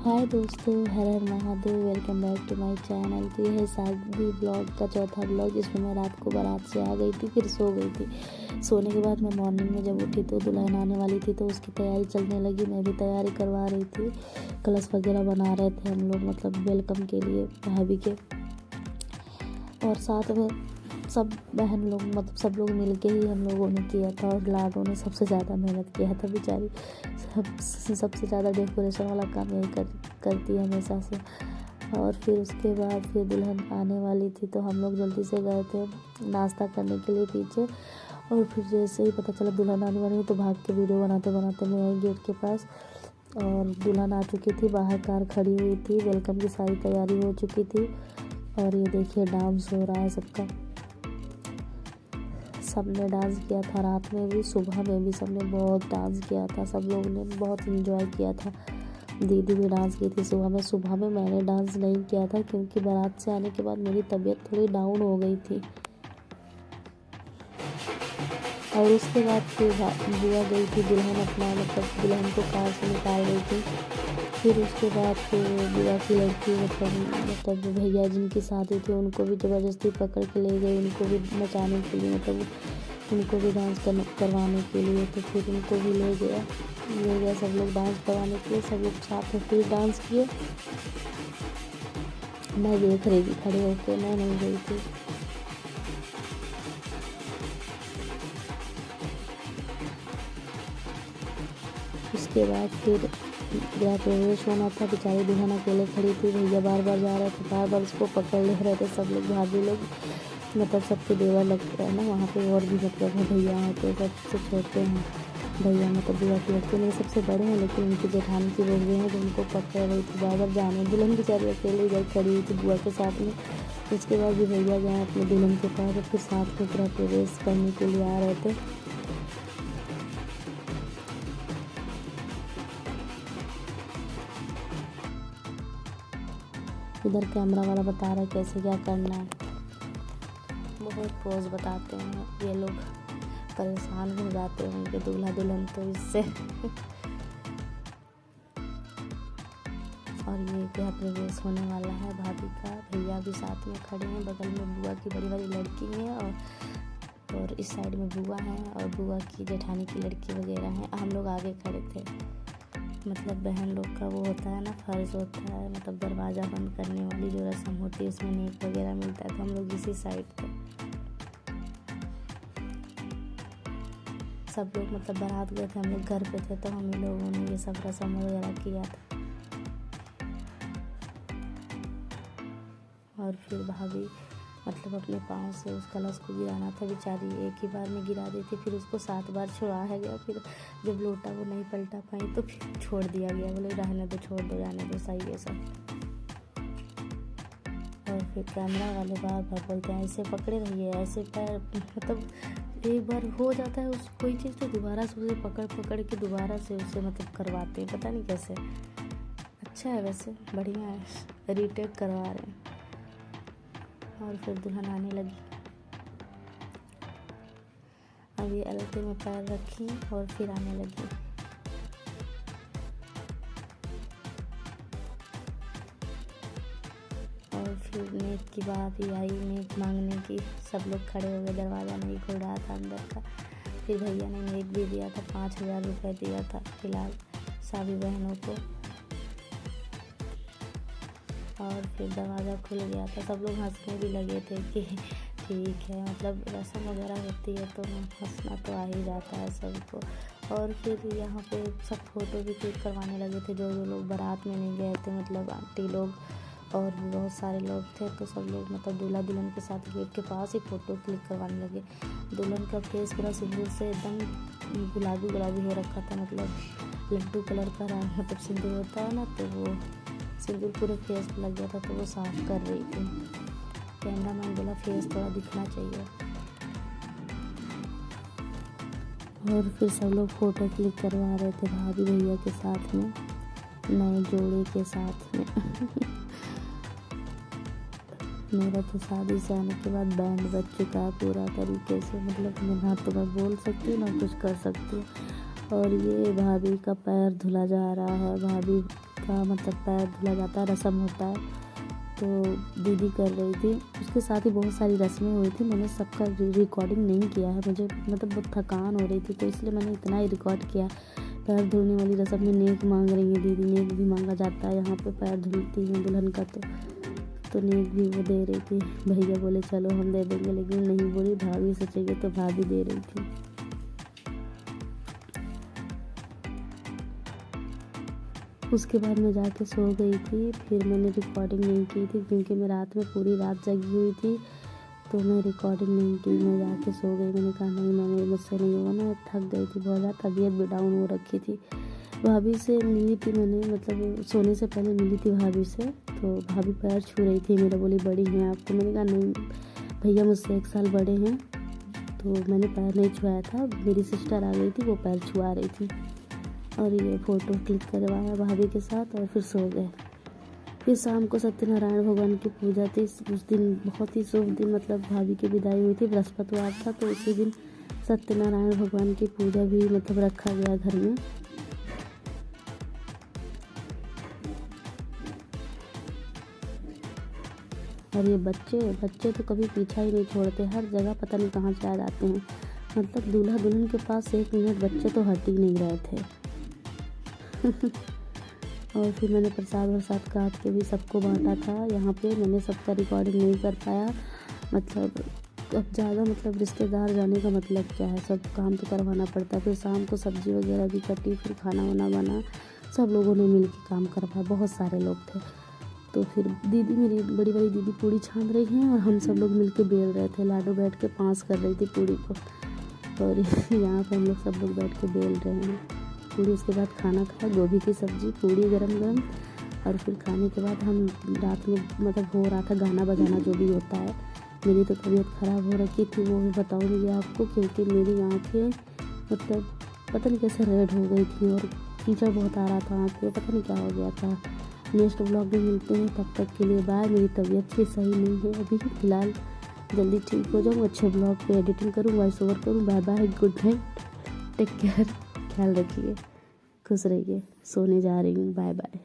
हाय दोस्तों, हर हर Mahadev. Welcome back to my channel. तो यह है शादी ब्लॉग का चौथा ब्लॉग, जिसमें मैं रात को बारात से आ गई थी, फिर सो गई थी। सोने के बाद मैं मॉर्निंग में जब उठी तो दुल्हन आने वाली थी, तो उसकी तैयारी चलने लगी। मैं भी तैयारी करवा रही थी, कलश वगैरह बना रहे थे हम लोग, मतलब वेलकम के लिए भाभी के। और साथ में सब बहन लोग, मतलब सब लोग मिलके ही हम लोगों ने किया था। और लाडो ने सबसे ज़्यादा मेहनत किया था बेचारी। सबसे ज़्यादा डेकोरेशन वाला काम यही करती है हमेशा से। और फिर उसके बाद फिर दुल्हन आने वाली थी, तो हम लोग जल्दी से गए थे नाश्ता करने के लिए पीछे। और फिर जैसे ही पता चला दुल्हन आने वाली है, तो भाग के वीडियो बनाते बनाते मैं आई गेट के पास। और दुल्हन आ चुकी थी, बाहर कार खड़ी हुई थी, वेलकम की सारी तैयारी हो चुकी थी। और ये देखिए डांस हो रहा है सबका। सबने डांस किया था, रात में भी सुबह में भी सबने बहुत डांस किया था। सब लोग ने बहुत एंजॉय किया था। दीदी भी डांस की थी सुबह में मैंने डांस नहीं किया था, क्योंकि बारात से आने के बाद मेरी तबीयत थोड़ी डाउन हो गई थी। और उसके बाद फिर बुआ गई थी दुल्हन अपना, मतलब दुल्हन को कार से निकाल रही थी। फिर उसके बाद फिर बुआ की लड़की, मतलब भैया जिनकी शादी थी, उनको भी ज़बरदस्ती पकड़ के ले गए, उनको भी नचाने के लिए, मतलब उनको भी डांस करवाने के लिए। तो फिर उनको भी ले गया सब लोग डांस करवाने के लिए। सब लोग साथ में फिर डांस किए। मैं देख रही थी खड़े होकर, मैं नहीं गई थी। उसके बाद फिर गृह प्रवेश होना था। बेचारी दुल्हन अकेले खड़ी थी, भैया बार बार जा रहे थे, बार बार उसको पकड़ ले रहे थे सब लोग, भाभी लोग, मतलब सबके देवर लगते हैं ना वहाँ पे। और भी मतलब है भैया होते हैं, सबसे छोटे हैं भैया, मतलब बुआ की लड़के मेरे सबसे बड़े हैं, लेकिन उनकी जेठानी की बेटी हैं जो उनको पकड़ रही थी बार बार जाने। दुल्हन बेचारी अकेले इधर खड़ी हुई थी बुआ के साथ में। उसके बाद भी भैया गए अपने दुल्हन के पास, और फिर साथ में गृह प्रवेश करने के लिए आ रहे थे। इधर कैमरा वाला बता रहा है कैसे क्या करना है। बहुत पोज बताते हैं ये लोग, परेशान हो जाते हैं उनके दूल्हा दुल्हन तो इससे। और ये गृह प्रवेश होने वाला है भाभी का। भैया भी साथ में खड़े हैं, बगल में बुआ की बड़ी वाली लड़की है, और इस साइड में बुआ है, और बुआ की जेठानी की लड़की वगैरह हैं। हम लोग आगे खड़े थे। मतलब बहन लोग का वो होता है ना, फ़र्ज़ होता है, मतलब दरवाज़ा बंद करने वाली जो रस्म होती है, उसमें नेक वगैरह मिलता है, तो हम लोग इसी साइड थे। सब लोग मतलब बारात गए थे, हम लोग घर पे थे, तो हम लोगों ने ये सब रस्म वगैरह किया था। और फिर भाभी मतलब अपने पाँव से उस कलश को गिराना था, बेचारी एक ही बार में गिरा दी थी। फिर उसको 7 बार छुड़ाया गया। फिर जब लोटा वो नहीं पलटा पाई तो फिर छोड़ दिया गया, बोले रहने दो, छोड़ दो, जाने दो, सही है सब। और फिर कैमरा वाले बार बार बोलते हैं ऐसे पकड़े रहिए, ऐसे पैर, मतलब एक बार हो जाता है उस कोई चीज़ तो दोबारा से उसे पकड़ के दोबारा से उसे मतलब करवाते हैं, पता नहीं कैसे। अच्छा है, वैसे बढ़िया है, रीटेक करवा रहे हैं। और फिर दुल्हन आने लगी। अब ये अलते में पैर रखी और फिर आने लगी। और फिर नेक की बात ही आई, नेक मांगने की। सब लोग खड़े हो गए, दरवाज़ा नहीं खुल रहा था अंदर का। फिर भैया ने नेक भी दिया था, 5,000 रुपये दिया था फिलहाल सभी बहनों को। और फिर दरवाज़ा खुल गया था। सब लोग हंसने भी लगे थे कि ठीक है, मतलब रस्म वगैरह होती है तो हंसना तो आ ही जाता है सबको। और फिर यहाँ पे सब फ़ोटो भी क्लिक करवाने लगे थे, जो लोग बारात में नहीं गए थे, मतलब आंटी लोग और भी बहुत सारे लोग थे। तो सब लोग मतलब दूल्हा दुल्हन के साथ गेट के पास ही फ़ोटो क्लिक करवाने लगे। दुल्हन का फेस पूरा सिंदूर से एकदम गुलाबी गुलाबी हो रखा था, मतलब लड्डू कलर का रंग, मतलब सिंदूर होता है ना, तो वो सिंदूर पूरे फेस पे लग गया था, तो वो साफ़ कर रही थी। कैमरामैन बोला फेस थोड़ा दिखना चाहिए। और फिर सब लोग फ़ोटो क्लिक करवा रहे थे भाभी भैया के साथ में, नए जोड़े के साथ में। मेरा तो शादी से आने के बाद बैंड बज चुका है पूरा तरीके से, मतलब ना तो मैं बोल सकती हूँ ना कुछ कर सकती हूँ। और ये भाभी का पैर धुला जा रहा है, भाभी का मतलब पैर धुला जाता है, रस्म होता है, तो दीदी कर रही थी। उसके साथ ही बहुत सारी रस्में हुई थी। मैंने सबका रिकॉर्डिंग नहीं किया है, मुझे मतलब बहुत थकान हो रही थी, तो इसलिए मैंने इतना ही रिकॉर्ड किया। पैर धुलने वाली रस्म में नेक मांग रही है दीदी, नेक भी मांगा जाता है यहाँ पे, पैर धुलती हैं दुल्हन का, तो नेक भी वो दे रही थी। भैया बोले चलो हम दे देंगे, लेकिन नहीं बोली, भाभी से चाहिए तो भाभी दे रही थी। उसके बाद मैं जाके सो गई थी। फिर मैंने रिकॉर्डिंग नहीं की थी क्योंकि मैं रात में पूरी रात जगी हुई थी, तो मैं रिकॉर्डिंग नहीं की, मैं जाके सो गई। मैंने कहा नहीं, मैंने मुझसे नहीं होगा ना, थक गई थी बहुत ज़्यादा, तबीयत भी डाउन हो रखी थी। भाभी से मिली थी मैंने, मतलब सोने से पहले मिली थी भाभी से, तो भाभी पैर छू रही थी मेरा, बोली बड़ी हैं आप, तो मैंने कहा नहीं भैया मुझसे 1 साल बड़े हैं, तो मैंने पैर नहीं छुआया था। मेरी सिस्टर आ गई थी, वो पैर छुआ रही थी, और ये फ़ोटो क्लिक करवाया भाभी के साथ और फिर सो गए। फिर शाम को सत्यनारायण भगवान की पूजा थी। उस दिन बहुत ही शुभ दिन, मतलब भाभी की विदाई हुई थी, बृहस्पतिवार था, तो उसी दिन सत्यनारायण भगवान की पूजा भी मतलब रखा गया घर में। और ये बच्चे तो कभी पीछा ही नहीं छोड़ते, हर जगह पता नहीं कहाँ से आ जाते हैं। मतलब दूल्हा दुल्हन के पास 1 मिनट बच्चे तो हट ही नहीं रहे थे। और फिर मैंने प्रसाद काट के भी सबको बांटा था। यहाँ पे मैंने सबका रिकॉर्डिंग नहीं कर पाया, मतलब अब ज़्यादा मतलब रिश्तेदार जाने का मतलब क्या है, सब काम तो करवाना पड़ता है। फिर शाम को सब्ज़ी वगैरह भी कटी, फिर खाना वाना बना, सब लोगों ने मिल के काम करवाया, बहुत सारे लोग थे। तो फिर दीदी, मेरी बड़ी वाली दीदी पूड़ी छान रही हैं और हम सब लोग मिल के बेल रहे थे। लाडो बैठ के पास कर रही थी पूड़ी को, और यहाँ पर हम लोग सब लोग बैठ के बेल रहे हैं पूड़ी। उसके बाद खाना खाया, गोभी की सब्ज़ी, पूड़ी गरम गरम, और फिर खाने के बाद हम रात में मतलब हो रहा था गाना बजाना जो भी होता है। मेरी तो तबीयत ख़राब हो रखी थी, वो भी बताऊँगी आपको, क्योंकि मेरी आँखें मतलब पता नहीं कैसे रेड हो गई थी और कीचड़ बहुत आ रहा था आँख में, पता नहीं क्या हो गया था। नेक्स्ट व्लॉग में मिलते हैं, तब तक के लिए बाय। मेरी तबीयत भी सही नहीं है अभी फ़िलहाल, जल्दी ठीक हो जाऊँ, अच्छे ब्लॉग पे एडिटिंग करूँ, वॉइस ओवर करूँ। Bye bye, good night, take care, ख्याल रखिए, खुश रहिए। सोने जा रही हूँ, बाय बाय।